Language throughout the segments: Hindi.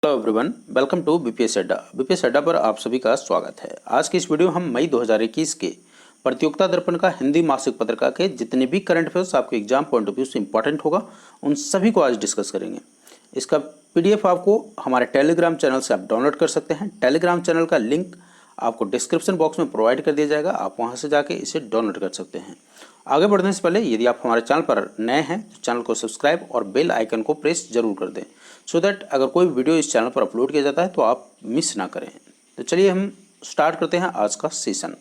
Hello everyone, welcome to BPS Adda. BPS Adda पर आप सभी का स्वागत है। आज की इस वीडियो में हम मई 2021 के प्रतियोगिता दर्पण का हिंदी मासिक पत्रिका के जितने भी करंट अफेयर्स आपके एग्जाम पॉइंट ऑफ व्यू से इंपॉर्टेंट होगा उन सभी को आज डिस्कस करेंगे। इसका पीडीएफ आपको हमारे टेलीग्राम चैनल से आप डाउनलोड कर सकते हैं। टेलीग्राम चैनल का लिंक आपको डिस्क्रिप्शन बॉक्स में प्रोवाइड कर दिया जाएगा, आप वहां से जाके इसे डाउनलोड कर सकते हैं। आगे बढ़ने से पहले यदि आप हमारे चैनल पर नए हैं तो चैनल को सब्सक्राइब और बेल आइकन को प्रेस जरूर कर दें, सो दैट अगर कोई वीडियो इस चैनल पर अपलोड किया जाता है तो आप मिस ना करें। तो चलिए हम स्टार्ट करते हैं आज का सेशन।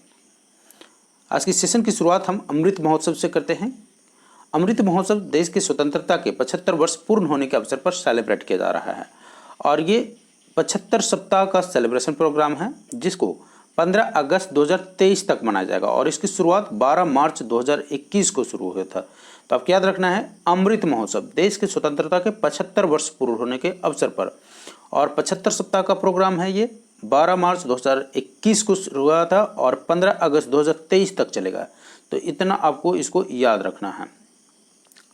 आज की सेशन की शुरुआत हम अमृत महोत्सव से करते हैं। अमृत महोत्सव देश की स्वतंत्रता के 75 वर्ष पूर्ण होने के अवसर पर सेलिब्रेट किया जा रहा है और ये 75 सप्ताह का सेलिब्रेशन प्रोग्राम है जिसको 15 अगस्त 2023 तक मनाया जाएगा और इसकी शुरुआत 12 मार्च 2021 को शुरू हुआ था। तो आपको याद रखना है, अमृत महोत्सव देश की स्वतंत्रता के 75 वर्ष पूर्ण होने के अवसर पर, और 75 सप्ताह का प्रोग्राम है। ये 12 मार्च 2021 को शुरू हुआ था और 15 अगस्त 2023 तक चलेगा। तो इतना आपको इसको याद रखना है।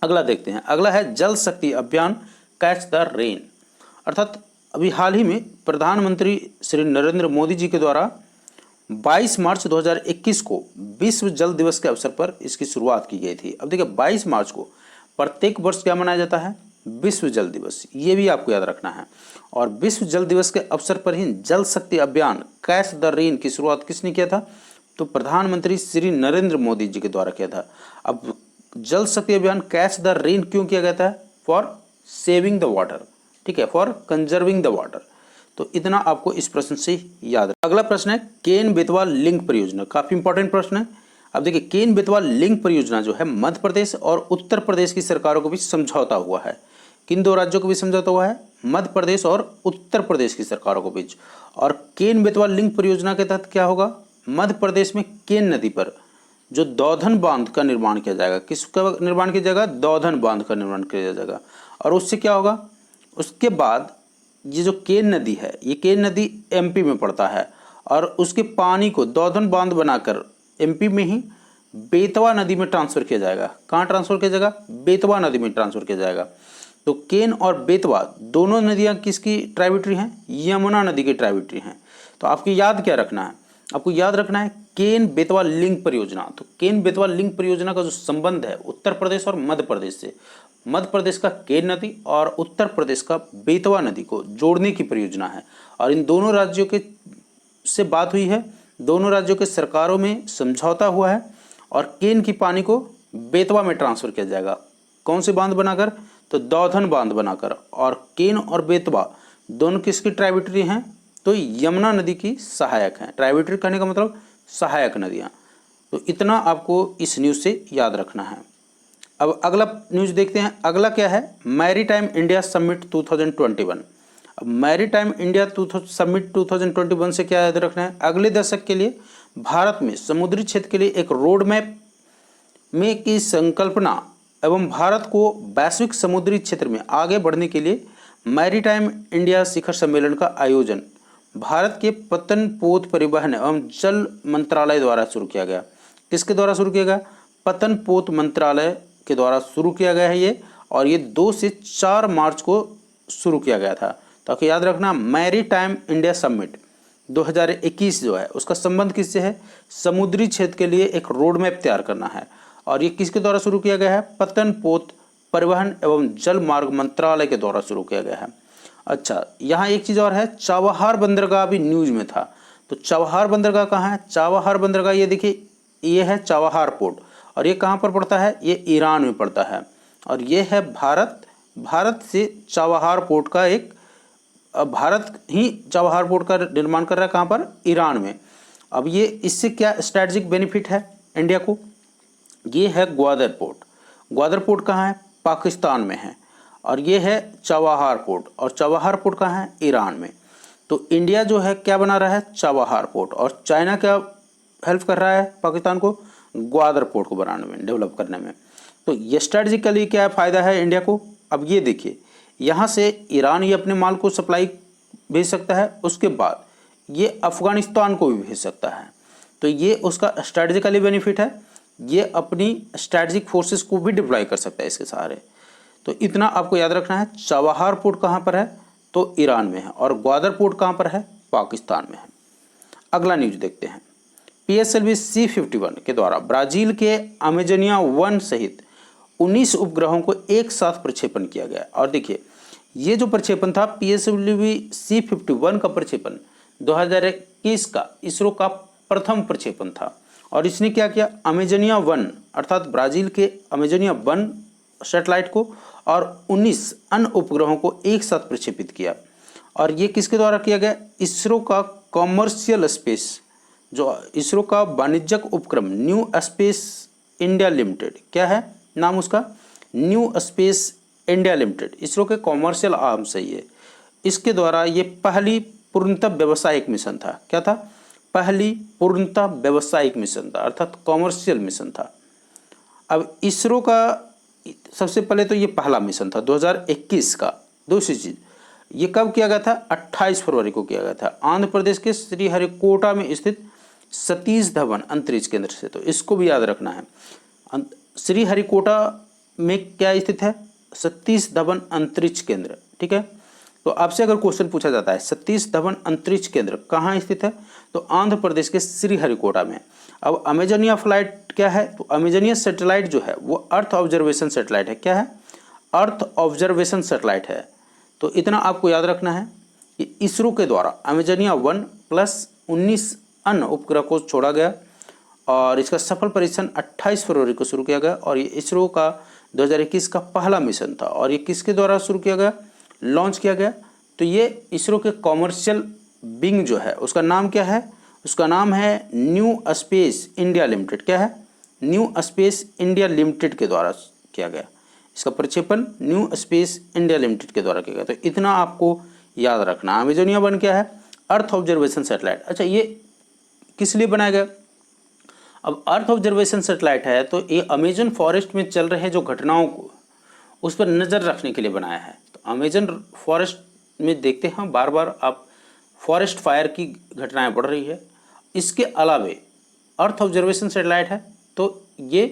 अगला देखते हैं। अगला है जल शक्ति अभियान कैच द रेन, अर्थात अभी हाल ही में प्रधानमंत्री श्री नरेंद्र मोदी जी के द्वारा 22 मार्च 2021 को विश्व जल दिवस के अवसर पर इसकी शुरुआत की गई थी। अब देखिए 22 मार्च को प्रत्येक वर्ष क्या मनाया जाता है? विश्व जल दिवस, ये भी आपको याद रखना है। और विश्व जल दिवस के अवसर पर ही जल शक्ति अभियान कैच द रेन की शुरुआत किसने किया था? तो प्रधानमंत्री श्री नरेंद्र मोदी जी के द्वारा किया था। अब जल शक्ति अभियान कैच द रेन क्यों किया गया था? फॉर सेविंग द वाटर, ठीक है, फॉर कंजर्विंग द वाटर। तो इतना आपको इस प्रश्न से याद है। अगला प्रश्न है केन बेतवा लिंक परियोजना, काफी इंपॉर्टेंट प्रश्न है। अब देखिए केन बेतवा लिंक परियोजना जो है मध्य प्रदेश और उत्तर प्रदेश की सरकारों को भी समझौता हुआ है। किन दो राज्यों को भी समझौता हुआ है? मध्य प्रदेश और उत्तर प्रदेश की सरकारों के बीच। और केन बेतवा लिंक परियोजना के तहत क्या होगा? मध्य प्रदेश में केन नदी पर जो दौधन बांध का निर्माण किया जाएगा। किसका निर्माण किया जाएगा? दौधन बांध का निर्माण किया जाएगा। और उससे क्या होगा? उसके बाद ये जो केन नदी है, ये केन नदी एमपी में पड़ता है और उसके पानी को दौधन बांध बनाकर एमपी में ही बेतवा नदी में ट्रांसफर किया जाएगा। कहाँ ट्रांसफर किया जाएगा? बेतवा नदी में ट्रांसफर किया जाएगा। तो केन और बेतवा दोनों नदियाँ किसकी ट्राइब्यूटरी हैं? यमुना नदी की ट्राइब्यूटरी हैं। तो आपको याद क्या रखना है? आपको याद रखना है केन बेतवा लिंक परियोजना। तो केन बेतवा लिंक परियोजना का जो संबंध है उत्तर प्रदेश और मध्य प्रदेश से, मध्य प्रदेश का केन नदी और उत्तर प्रदेश का बेतवा नदी को जोड़ने की परियोजना है। और इन दोनों राज्यों के से बात हुई है, दोनों राज्यों के सरकारों में समझौता हुआ है और केन की पानी को बेतवा में ट्रांसफर किया जाएगा। कौन से बांध बनाकर? तो दौधन बांध बनाकर। और केन और बेतवा दोनों किसकी ट्राइब्यूटरी हैं? तो यमुना नदी की सहायक हैं। ट्राइब्यूटरी कहने का मतलब सहायक नदियाँ। तो इतना आपको इस न्यूज़ से याद रखना है। अब अगला न्यूज़ देखते हैं। अगला क्या है? Maritime India summit 2021। अब मैरीटाइम इंडिया समिट 2021 से क्या याद रखना है? अगले दशक के लिए भारत में समुद्री क्षेत्र के लिए एक रोड मैप में की संकल्पना एवं भारत को वैश्विक समुद्री क्षेत्र में आगे बढ़ने के लिए मैरीटाइम इंडिया शिखर सम्मेलन का आयोजन भारत के पतन पोत परिवहन एवं जल मंत्रालय द्वारा शुरू किया गया। किसके द्वारा शुरू किया गया? पतन पोत मंत्रालय के द्वारा शुरू किया गया है ये, और ये 2 से 4 मार्च को शुरू किया गया था। तो आपको याद रखना मैरीटाइम इंडिया समिट 2021 जो है उसका संबंध किससे है? समुद्री क्षेत्र के लिए एक रोड मैप तैयार करना है। और ये किसके द्वारा शुरू किया गया है? पतन पोत परिवहन एवं जल मार्ग मंत्रालय के द्वारा शुरू किया गया है। अच्छा, यहाँ एक चीज़ और है, चाबहार बंदरगाह भी न्यूज में था। तो चाबहार बंदरगाह कहाँ है? चाबहार बंदरगाह ये देखिए, ये है चाबहार पोर्ट और ये कहाँ पर पड़ता है? ये ईरान में पड़ता है। और ये है भारत से चाबहार पोर्ट का एक, भारत ही चाबहार पोर्ट का निर्माण कर रहा है। कहाँ पर? ईरान में। अब ये इससे क्या स्ट्रैटेजिक बेनिफिट है इंडिया को? ये है ग्वादर पोर्ट। ग्वादर पोर्ट कहाँ है? पाकिस्तान में है। और ये है चाबहार पोर्ट, और चाबहार पोर्ट कहाँ है? ईरान में। तो इंडिया जो है क्या बना रहा है? Chabahar port. और चाइना क्या हेल्प कर रहा है पाकिस्तान को? ग्वादर पोर्ट को बनाने में, डेवलप करने में। तो ये स्ट्रेटजिकली क्या फ़ायदा है इंडिया को? अब ये देखिए, यहाँ से ईरान ये अपने माल को सप्लाई भेज सकता है, उसके बाद ये अफ़गानिस्तान को भी भेज सकता है। तो ये उसका स्ट्रेटजिकली बेनिफिट है। ये अपनी स्ट्रेटजिक फोर्सेस को भी डिप्लॉय कर सकता है इसके सहारे। तो इतना आपको याद रखना है। चाबहार पोर्ट कहाँ पर है? तो ईरान में है। और ग्वादर पोर्ट कहाँ पर है? पाकिस्तान में है। अगला न्यूज देखते हैं। PSLV C-51 के द्वारा ब्राजील के अमेजोनिया 1 सहित 19 उपग्रहों को एक साथ प्रक्षेपण किया गया। और देखिए ये जो प्रक्षेपण था PSLV C-51 का प्रक्षेपण 2021 का इसरो का प्रथम प्रक्षेपण था। और इसने क्या किया? अमेजोनिया 1 अर्थात ब्राजील के अमेजोनिया 1 सैटेलाइट को और 19 अन्य उपग्रहों को एक साथ प्रक्षेपित किया। और ये किसके द्वारा किया गया? इसरो का कॉमर्शियल स्पेस, जो इसरो का वाणिज्यिक उपक्रम न्यू स्पेस इंडिया लिमिटेड, क्या है नाम उसका? New space India limited, ISRO के कॉमर्शियल आर्म से ये, इसके द्वारा ये पहली पूर्णतः व्यावसायिक मिशन था। क्या था? पहली पूर्णतः व्यावसायिक मिशन था, अर्थात कॉमर्शियल मिशन था। अब इसरो का सबसे पहले तो ये पहला मिशन था 2021 का। दूसरी चीज, ये कब किया गया था? 28 फरवरी को किया गया था आंध्र प्रदेश के श्रीहरिकोटा में स्थित सतीश धवन अंतरिक्ष केंद्र से। तो इसको भी याद रखना है। श्रीहरिकोटा में क्या स्थित है? सतीश धवन अंतरिक्ष केंद्र। ठीक है, तो आपसे अगर क्वेश्चन पूछा जाता है सतीश धवन अंतरिक्ष केंद्र कहाँ स्थित है, तो आंध्र प्रदेश के श्रीहरिकोटा में। अब अमेजोनिया फ्लाइट क्या है? तो अमेजोनिया सैटेलाइट जो है वो अर्थ ऑब्जर्वेशन सैटेलाइट है। क्या है? अर्थ ऑब्जर्वेशन सैटेलाइट है। तो इतना आपको याद रखना है कि इसरो के द्वारा अमेजोनिया 1 प्लस 19 अन्य उपग्रह को छोड़ा गया और इसका सफल परीक्षण 28 फरवरी को शुरू किया गया। और ये इसरो का 2021 का पहला मिशन था। और ये किसके द्वारा शुरू किया गया? लॉन्च किया गया। तो ये इसरो के कॉमर्शियल विंग जो है उसका नाम क्या है? उसका नाम है न्यू स्पेस इंडिया लिमिटेड। क्या है? न्यू स्पेस इंडिया लिमिटेड के द्वारा किया गया। इसका प्रक्षेपण न्यू स्पेस इंडिया लिमिटेड के द्वारा किया गया। तो इतना आपको याद रखना। अमेजोनिया 1 क्या है? Earth observation satellite. अच्छा, ये किस लिए बनाया गया? अब अर्थ ऑब्जर्वेशन सैटेलाइट है तो ये अमेजन फॉरेस्ट में चल रहे जो घटनाओं को उस पर नज़र रखने के लिए बनाया है। तो अमेजन फॉरेस्ट में देखते हैं बार बार आप फॉरेस्ट फायर की घटनाएं बढ़ रही है। इसके अलावे अर्थ ऑब्जर्वेशन सैटेलाइट है तो ये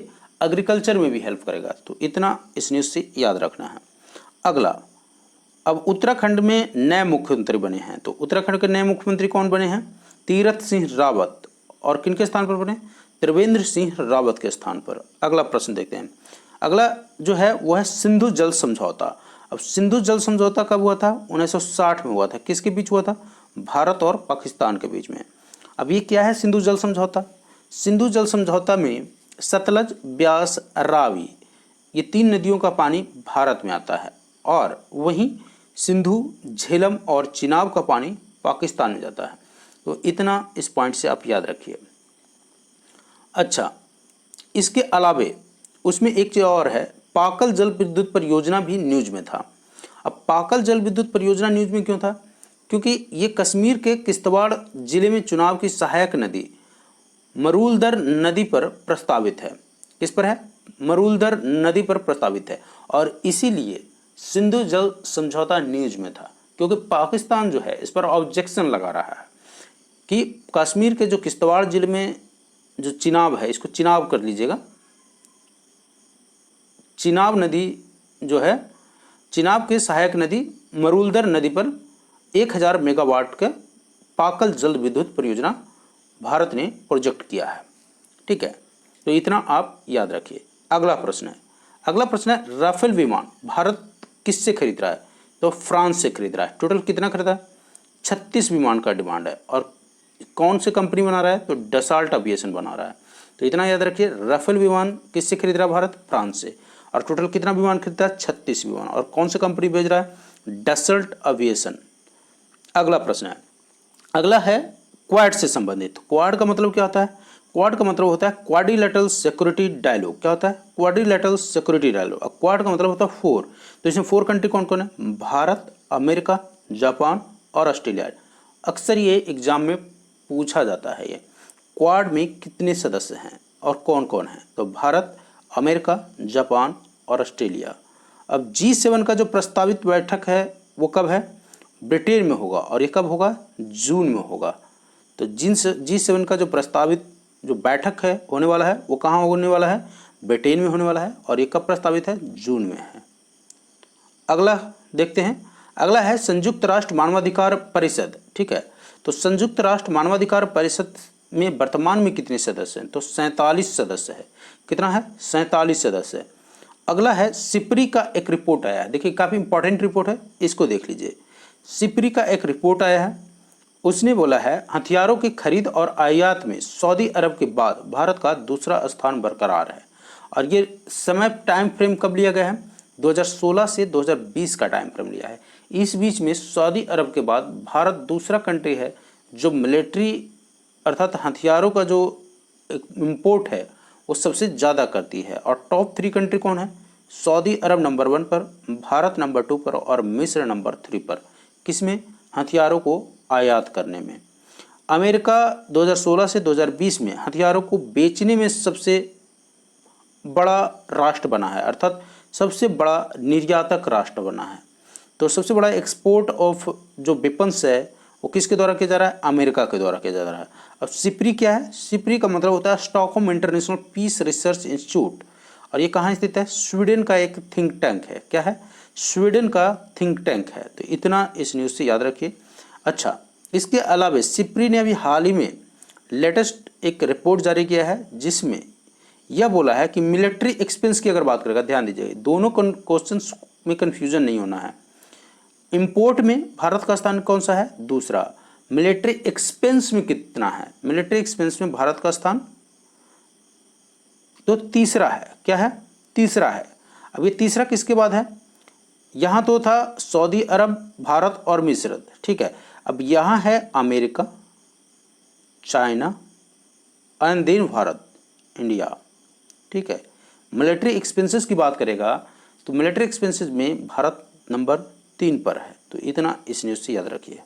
एग्रीकल्चर में भी हेल्प करेगा। तो इतना इस न्यूज़ से याद रखना है। अगला, अब उत्तराखंड में नए मुख्यमंत्री बने हैं। तो उत्तराखंड के नए मुख्यमंत्री कौन बने हैं? तीरथ सिंह रावत। और किनके स्थान पर बने? त्रिवेंद्र सिंह रावत के स्थान पर। अगला प्रश्न देखते हैं। अगला जो है वह है सिंधु जल समझौता। अब सिंधु जल समझौता कब हुआ था? 1960 में हुआ था। किसके बीच हुआ था? भारत और पाकिस्तान के बीच में। अब ये क्या है सिंधु जल समझौता? सिंधु जल समझौता में सतलज, ब्यास, रावी ये 3 नदियों का पानी भारत में आता है और वहीं सिंधु, झेलम और चिनाब का पानी पाकिस्तान में जाता है। तो इतना इस पॉइंट से आप याद रखिए। अच्छा, इसके अलावे उसमें एक चीज़ और है, पाकल जल विद्युत परियोजना भी न्यूज में था। अब पाकल जल विद्युत परियोजना न्यूज में क्यों था? क्योंकि ये कश्मीर के किश्तवाड़ जिले में चुनाव की सहायक नदी मरूलदर नदी पर प्रस्तावित है। किस पर है? मरूलदर नदी पर प्रस्तावित है। और इसीलिए सिंधु जल समझौता न्यूज में था, क्योंकि पाकिस्तान जो है इस पर ऑब्जेक्शन लगा रहा है कि कश्मीर के जो किश्तवाड़ जिले में जो चिनाब है, इसको चिनाब कर लीजिएगा, चिनाब नदी जो है, चिनाब की सहायक नदी मरूलदर नदी पर 1000 मेगावाट का पाकल जल विद्युत परियोजना भारत ने प्रोजेक्ट किया है। ठीक है, तो इतना आप याद रखिए। अगला प्रश्न है राफेल विमान भारत किससे खरीद रहा है? तो फ्रांस से खरीद रहा है। टोटल कितना खरीदा है? 36 विमान का डिमांड है। और कौन से कंपनी बना रहा है? तो डसाल्ट एविएशन बना रहा है। तो इतना याद रखिए, राफेल विमान किससे खरीद रहा है भारत? फ्रांस से। और टोटल कितना विमान खरीदता है? 36 विमान। और कौन से कंपनी भेज रहा है? Dassault aviation. अगला प्रश्न है, अगला है क्वाड से संबंधित। क्वाड का मतलब क्या होता है? क्वाड का मतलब होता है क्वाड्रिलेटरल सिक्योरिटी डायलॉग। क्या होता है? Quadrilateral security dialogue. और क्वाड का मतलब होता है 4। तो इसमें 4 कंट्री कौन कौन है? भारत, अमेरिका, जापान और ऑस्ट्रेलिया। अक्सर ये एग्जाम में पूछा जाता है। ये क्वाड में कितने सदस्य हैं और कौन कौन है? तो भारत, अमेरिका, जापान और ऑस्ट्रेलिया। अब G7 का जो प्रस्तावित बैठक है वो कब है? ब्रिटेन में होगा। और ये कब होगा? जून में होगा। तो G7 का जो प्रस्तावित जो बैठक है होने वाला है वो कहाँ होने वाला है? ब्रिटेन में होने वाला है। और ये कब प्रस्तावित है? जून में है। अगला देखते हैं, अगला है संयुक्त राष्ट्र मानवाधिकार परिषद। ठीक है, तो संयुक्त राष्ट्र मानवाधिकार परिषद में वर्तमान में कितने सदस्य हैं? तो 47 सदस्य है। कितना है? 47 सदस्य है। अगला है सिप्री का एक रिपोर्ट आया है, देखिए काफ़ी इंपॉर्टेंट रिपोर्ट है, इसको देख लीजिए। सिप्री का एक रिपोर्ट आया है, उसने बोला है हथियारों की खरीद और आयात में सऊदी अरब के बाद भारत का दूसरा स्थान बरकरार है। और ये समय टाइम फ्रेम कब लिया गया है? 2016 से 2020 का टाइम फ्रेम लिया है। इस बीच में सऊदी अरब के बाद भारत दूसरा कंट्री है जो मिलिट्री अर्थात हथियारों का जो इम्पोर्ट है वो सबसे ज़्यादा करती है। और टॉप 3 कंट्री कौन है? सऊदी अरब नंबर 1 पर, भारत नंबर 2 पर और मिस्र नंबर 3 पर। किसमें? हथियारों को आयात करने में। अमेरिका 2016 से 2020 में हथियारों को बेचने में सबसे बड़ा राष्ट्र बना है, अर्थात सबसे बड़ा निर्यातक राष्ट्र बना है। तो सबसे बड़ा एक्सपोर्ट ऑफ जो वेपन्स है वो किसके द्वारा किया जा रहा है? अमेरिका के द्वारा किया जा रहा है। अब सिप्री क्या है? सिप्री का मतलब होता है Stockholm International Peace Research Institute, और ये कहाँ स्थित है? स्वीडन का एक थिंक टैंक है। क्या है? स्वीडन का थिंक टैंक है। तो इतना इस न्यूज़ से याद रखिए। अच्छा, इसके अलावा सिप्री ने अभी हाल ही में लेटेस्ट एक रिपोर्ट जारी किया है जिसमें यह बोला है कि मिलिट्री एक्सपेंस की अगर बात करेगा, ध्यान दीजिए दोनों क्वेश्चंस में कन्फ्यूजन नहीं होना है। इंपोर्ट में भारत का स्थान कौन सा है? दूसरा। मिलिट्री एक्सपेंस में कितना है? मिलिट्री एक्सपेंस में भारत का स्थान तो तीसरा है। क्या है? तीसरा है। अब ये तीसरा किसके बाद है? यहाँ तो था सऊदी अरब, भारत और मिस्र। ठीक है, अब यहाँ है America, China and then Bharat, India. ठीक है, मिलिट्री एक्सपेंसेस की बात करेगा तो मिलिट्री एक्सपेंसेस में भारत नंबर 3 पर है। तो इतना इस न्यूज़ से याद रखिए।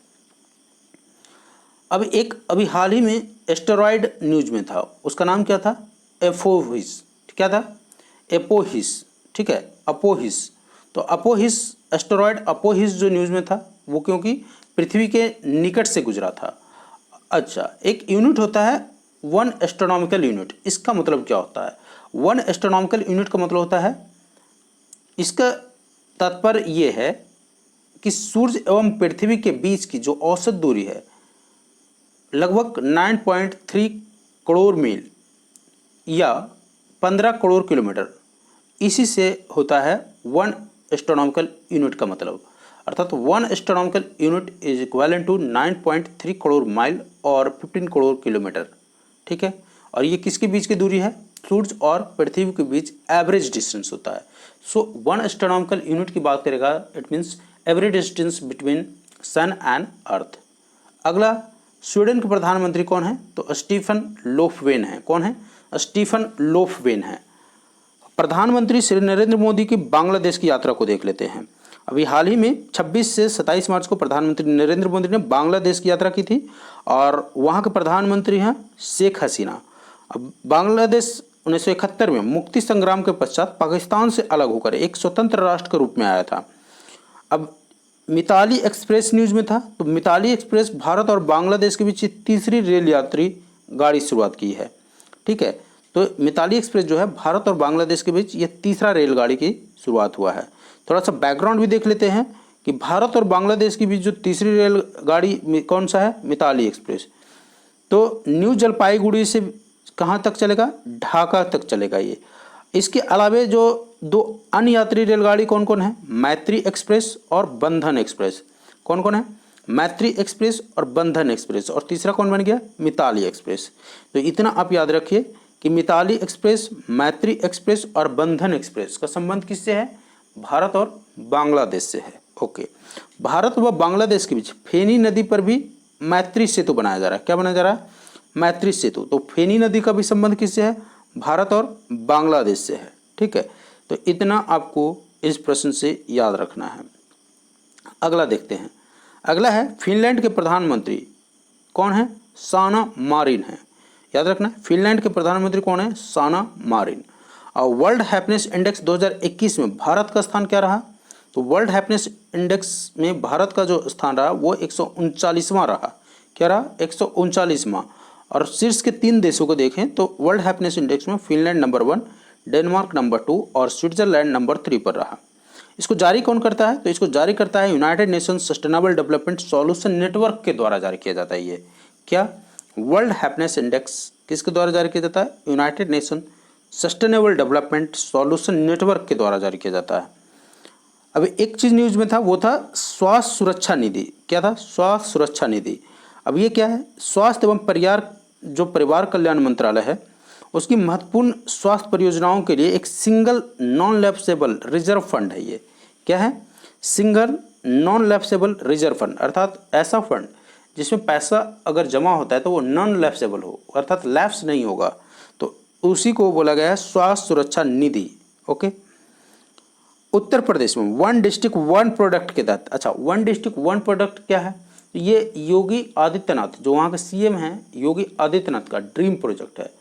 अब एक अभी हाल ही में एस्टेरॉयड न्यूज में था, उसका नाम क्या था? एपोहिस। क्या था? एपोहिस। ठीक है, अपोहिस। तो अपोहिस, एस्टेरॉयड अपोहिस जो न्यूज़ में था वो क्योंकि पृथ्वी के निकट से गुजरा था। अच्छा, एक यूनिट होता है 1 एस्ट्रोनॉमिकल यूनिट। इसका मतलब क्या होता है? 1 एस्ट्रोनॉमिकल यूनिट का मतलब होता है, इसका तात्पर्य ये है कि सूर्य एवं पृथ्वी के बीच की जो औसत दूरी है लगभग 9.3 करोड़ मील या 15 करोड़ किलोमीटर, इसी से होता है 1 एस्ट्रोनॉमिकल यूनिट का मतलब। अर्थात 1 astronomical unit is equal to 9.3 crore mile और 15 करोड़ किलोमीटर। ठीक है, और ये किसके बीच की दूरी है? सूर्य और पृथ्वी के बीच एवरेज डिस्टेंस होता है। सो 1 एस्ट्रोनॉमिकल यूनिट की बात करेगा, it means average distance between sun and earth. अगला, स्वीडन के प्रधानमंत्री कौन है? तो स्टीफन लोफवेन है। कौन है? स्टीफन लोफवेन है। प्रधानमंत्री श्री नरेंद्र मोदी की बांग्लादेश की यात्रा को देख लेते हैं। अभी हाल ही में 26 से 27 मार्च को प्रधानमंत्री नरेंद्र मोदी ने बांग्लादेश की यात्रा की थी और वहाँ के प्रधानमंत्री हैं शेख हसीना। अब बांग्लादेश 1971 में मुक्ति संग्राम के पश्चात पाकिस्तान से अलग होकर एक स्वतंत्र राष्ट्र के रूप में आया था। अब मिताली एक्सप्रेस न्यूज़ में था, तो मिताली एक्सप्रेस भारत और बांग्लादेश के बीच तीसरी रेल यात्री गाड़ी शुरुआत की है। ठीक है, तो मिताली एक्सप्रेस जो है भारत और बांग्लादेश के बीच ये तीसरा रेलगाड़ी की शुरुआत हुआ है। थोड़ा सा बैकग्राउंड भी देख लेते हैं कि भारत और बांग्लादेश के बीच जो तीसरी रेलगाड़ी कौन सा है? मिताली एक्सप्रेस। तो न्यू जलपाईगुड़ी से कहाँ तक चलेगा? ढाका तक चलेगा ये। इसके अलावे जो 2 अन्य यात्री रेलगाड़ी कौन कौन है? मैत्री एक्सप्रेस और बंधन एक्सप्रेस। कौन कौन है? मैत्री एक्सप्रेस और बंधन एक्सप्रेस। और तीसरा कौन बन गया? मिताली एक्सप्रेस। तो इतना आप याद रखिए कि मिताली एक्सप्रेस, मैत्री एक्सप्रेस और बंधन एक्सप्रेस का संबंध किससे है? भारत और बांग्लादेश से है। ओके, भारत व बांग्लादेश के बीच फेनी नदी पर भी मैत्री सेतु बनाया जा रहा है। क्या बनाया जा रहा है? मैत्री सेतु। तो फेनी नदी का भी संबंध किससे है? भारत और बांग्लादेश से है। ठीक है, तो इतना आपको इस प्रश्न से याद रखना है। अगला देखते हैं। अगला है फिनलैंड के प्रधानमंत्री कौन है? साना मारिन है। याद रखना, फिनलैंड के प्रधानमंत्री कौन है? साना मारिन। और वर्ल्ड हैप्पीनेस इंडेक्स 2021 में भारत का स्थान क्या रहा? तो वर्ल्ड हैप्पीनेस इंडेक्स में भारत का जो स्थान रहा वो 139वां रहा। क्या रहा? 139वां। और शीर्ष के 3 देशों को देखें तो वर्ल्ड हैप्पीनेस इंडेक्स में फिनलैंड नंबर 1, डेनमार्क नंबर 2 और स्विट्जरलैंड नंबर 3 पर रहा। इसको जारी कौन करता है? तो इसको जारी करता है United nation sustainable development solution network के द्वारा जारी किया जाता है। ये क्या? वर्ल्ड हैप्पीनेस इंडेक्स किसके द्वारा जारी किया जाता है? United nation sustainable development solution network के द्वारा जारी किया जाता है। अभी एक चीज न्यूज में था, वो था स्वास्थ्य सुरक्षा निधि। क्या था? स्वास्थ्य सुरक्षा निधि। अब ये क्या है? स्वास्थ्य एवं परिवार कल्याण मंत्रालय है, उसकी महत्वपूर्ण स्वास्थ्य परियोजनाओं के लिए एक single non lapsable reserve fund है। ये क्या है? Single non lapsable reserve fund, अर्थात ऐसा फंड जिसमें पैसा अगर जमा होता है तो वो नॉन लैप्सेबल हो, अर्थात लैप्स नहीं होगा, तो उसी को बोला गया है स्वास्थ्य सुरक्षा निधि। ओके। उत्तर प्रदेश में वन डिस्ट्रिक्ट वन प्रोडक्ट के तहत, अच्छा वन डिस्ट्रिक्ट वन प्रोडक्ट क्या है? ये योगी आदित्यनाथ जो वहाँ के सीएम हैं, योगी आदित्यनाथ का ड्रीम प्रोजेक्ट है।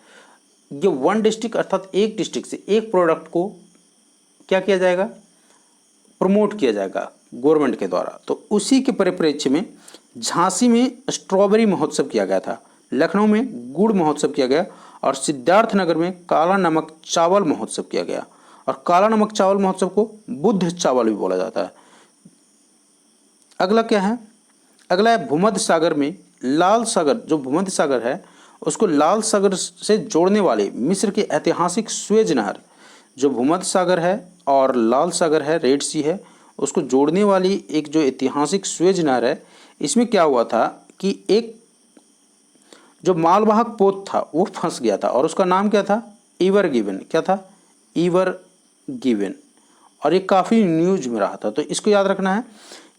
ये वन डिस्ट्रिक्ट अर्थात एक डिस्ट्रिक्ट से एक प्रोडक्ट को क्या किया जाएगा? प्रमोट किया जाएगा गवर्नमेंट के द्वारा। तो उसी के परिप्रेक्ष्य में झांसी में स्ट्रॉबेरी महोत्सव किया गया था, लखनऊ में गुड़ महोत्सव किया गया और सिद्धार्थनगर में काला नमक चावल महोत्सव किया गया। और काला नमक चावल महोत्सव को बुद्ध चावल भी बोला जाता है। अगला क्या है? अगला है भूमध्य सागर में लाल सागर, जो भूमध्य सागर है उसको लाल सागर से जोड़ने वाले मिस्र के ऐतिहासिक स्वेज नहर, जो भूमध्य सागर है और लाल सागर है, रेड सी है, उसको जोड़ने वाली एक जो ऐतिहासिक स्वेज नहर है, इसमें क्या हुआ था कि एक जो मालवाहक पोत था वो फंस गया था और उसका नाम क्या था? ईवर गिवन। क्या था? ईवर गिवन। और ये काफ़ी न्यूज में रहा था। तो इसको याद रखना है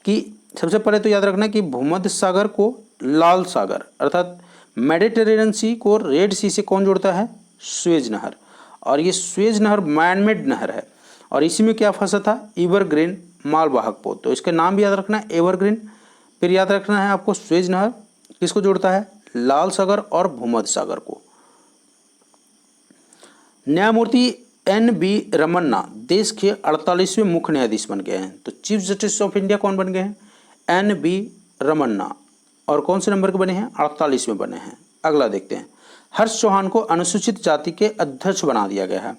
कि सबसे पहले तो याद रखना है कि भूमध्य सागर को लाल सागर अर्थात मेडिटेरेनियन सी को रेड सी से कौन जोड़ता है? स्वेज नहर। और ये स्वेज नहर मैनमेड नहर है और इसी में क्या फंसा था? एवरग्रीन मालवाहक पोत। तो इसका नाम भी याद रखना है एवरग्रीन। फिर याद रखना है आपको स्वेज नहर किसको जोड़ता है? लाल सागर और भूमध्य सागर को। न्यायमूर्ति NB रमन्ना देश के 48वें मुख्य न्यायाधीश बन गए हैं। तो चीफ जस्टिस ऑफ इंडिया कौन बन गए हैं? NB रमन्ना। और कौन से नंबर के बने हैं? 48वें बने हैं। अगला देखते हैं। हर्ष चौहान को अनुसूचित जाति के अध्यक्ष बना दिया गया है।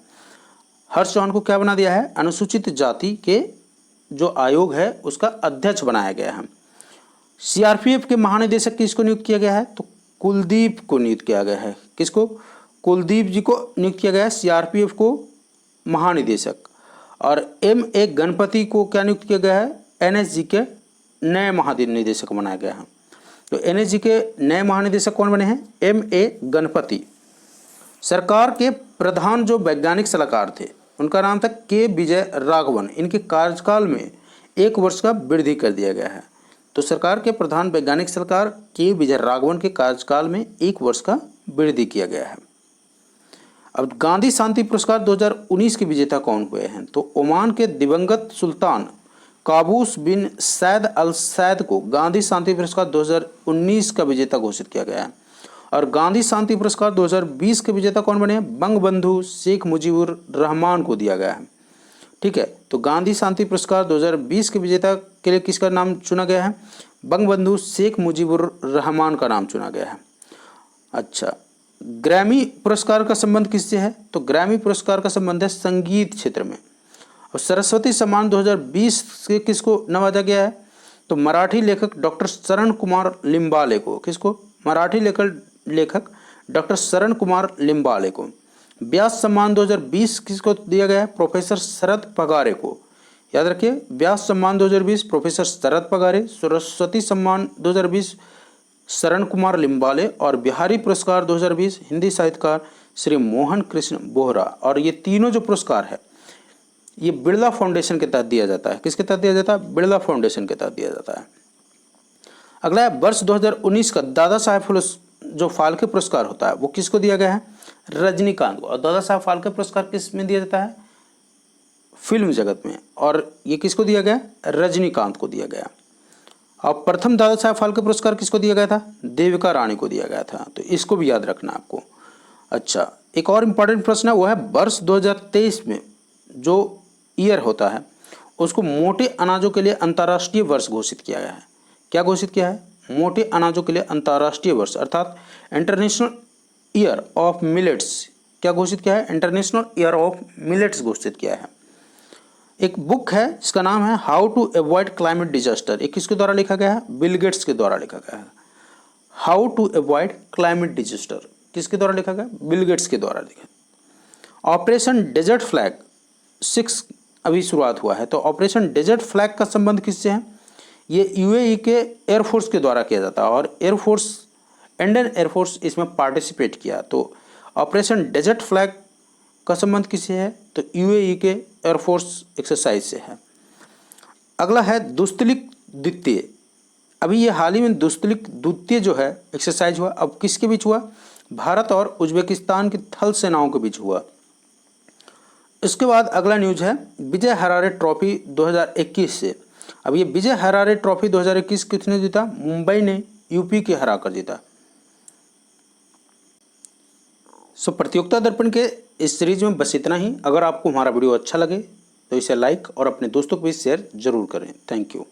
हर्ष चौहान को क्या बना दिया है? अनुसूचित जाति के जो आयोग है उसका अध्यक्ष बनाया गया है। CRPF के महानिदेशक किसको नियुक्त किया गया है? तो कुलदीप को नियुक्त किया गया है। किसको? कुलदीप जी को नियुक्त किया गया है CRPF को महानिदेशक। और MA गणपति को क्या नियुक्त किया गया है? NSG के नए महानिदेशक बनाया गया है। तो NSG के नए महानिदेशक कौन बने हैं? MA गणपति। सरकार के प्रधान जो वैज्ञानिक सलाहकार थे उनका नाम था K विजय राघवन। इनके कार्यकाल में 1 वर्ष का वृद्धि कर दिया गया है। तो सरकार के प्रधान वैज्ञानिक सलाहकार K विजय राघवन के कार्यकाल में 1 वर्ष का वृद्धि किया गया है। अब गांधी शांति पुरस्कार 2019 के विजेता कौन हुए हैं? तो ओमान के दिवंगत सुल्तान काबूस बिन सैद अल सैद को गांधी शांति पुरस्कार 2019 का विजेता घोषित किया गया है। और गांधी शांति पुरस्कार 2020 के विजेता कौन बने हैं? बंगबंधु शेख मुजीबुर रहमान को दिया गया है। ठीक है, तो गांधी शांति पुरस्कार 2020 के विजेता के लिए किसका नाम चुना गया है? बंगबंधु शेख मुजीबुर रहमान का नाम चुना गया है। अच्छा, ग्रैमी पुरस्कार का संबंध किससे है? तो ग्रैमी पुरस्कार का संबंध है संगीत क्षेत्र में। और सरस्वती सम्मान 2020 से किसको नवाजा गया है? तो मराठी लेखक डॉक्टर शरण कुमार लिम्बाले को। किसको? मराठी लेखक डॉक्टर शरण कुमार लिम्बाले को। व्यास सम्मान 2020 किसको दिया गया है? प्रोफेसर शरद पगारे को। याद रखिए, व्यास सम्मान 2020 प्रोफेसर शरद पगारे, सरस्वती सम्मान 2020 शरण कुमार लिम्बाले और बिहारी पुरस्कार 2020 हिंदी साहित्यकार श्री मोहन कृष्ण बोहरा। और ये तीनों जो पुरस्कार है ये बिरला फाउंडेशन के तहत दिया जाता है। किसके तहत दिया जाता है? बिरला फाउंडेशन के तहत दिया जाता है। अगला है वर्ष 2019 का दादा साहेब जो फाल्के पुरस्कार होता है वो किसको दिया गया है? रजनीकांत को। और दादा साहेब फाल्के पुरस्कार किस में दिया जाता है? फिल्म जगत में। और ये किसको दिया गया? रजनीकांत को दिया गया। और प्रथम दादा साहेब फाल्के पुरस्कार किसको दिया गया था? देविका रानी को दिया गया था। तो इसको भी याद रखना आपको। अच्छा, एक और इम्पॉर्टेंट प्रश्न है, वो है वर्ष 2023 में जो ईयर होता है उसको मोटे अनाजों के लिए अंतर्राष्ट्रीय वर्ष घोषित किया गया है। क्या घोषित किया है? मोटे अनाजों के लिए अंतर्राष्ट्रीय वर्ष अर्थात इंटरनेशनल ईयर ऑफ मिलेट्स। क्या घोषित किया है? इंटरनेशनल ईयर ऑफ मिलेट्स घोषित किया है। एक बुक है जिसका नाम है how to avoid climate disaster. ये किसके द्वारा लिखा गया है? बिल गेट्स के द्वारा लिखा गया है। How to avoid climate disaster किसके द्वारा लिखा गया? बिल गेट्स के द्वारा लिखा। ऑपरेशन डेजर्ट फ्लैग 6 अभी शुरुआत हुआ है, तो ऑपरेशन डेजर्ट फ्लैग का संबंध किससे है? ये यूएई के एयरफोर्स के द्वारा किया जाता है और एयरफोर्स, इंडियन एयरफोर्स इसमें पार्टिसिपेट किया। तो ऑपरेशन डेजर्ट फ्लैग का संबंध किससे है? तो यूएई के एयरफोर्स एक्सरसाइज से है। अगला है दुस्तलिक द्वितीय। अभी ये हाल ही में दुस्तलिक द्वितीय जो है एक्सरसाइज हुआ, अब किसके बीच हुआ? भारत और उज्बेकिस्तान की थल सेनाओं के बीच हुआ। इसके बाद अगला न्यूज है विजय हरारे ट्रॉफी 2021 से। अब ये विजय हरारे ट्रॉफी 2021 किसने जीता? मुंबई ने यूपी के हरा कर जीता। सो प्रतियोगिता दर्पण के इस सीरीज में बस इतना ही। अगर आपको हमारा वीडियो अच्छा लगे तो इसे लाइक और अपने दोस्तों के बीच शेयर जरूर करें। Thank you.